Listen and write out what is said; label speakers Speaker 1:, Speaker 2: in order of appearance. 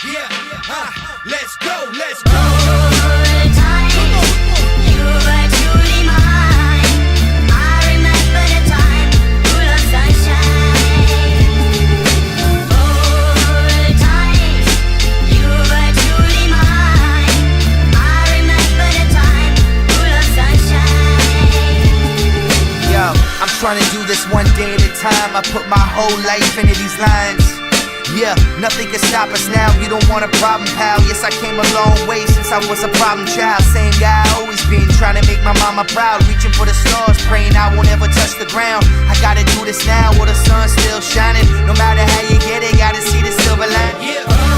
Speaker 1: Yeah, let's go, let's go.
Speaker 2: Old times, you were truly mine. I remember the time, full of sunshine. Old times, you were truly mine. I remember the time, full of sunshine.
Speaker 3: Yo, I'm trying to do this one day at a time. I put my whole life into these lines. Yeah, nothing can stop us now. You don't want a problem, pal. Yes, I came a long way since I was a problem child. Same guy I always been, trying to make my mama proud. Reaching for the stars, praying I won't ever touch the ground. I gotta do this now while the sun's still shining. No matter how you get it, gotta see the silver line.
Speaker 1: Yeah.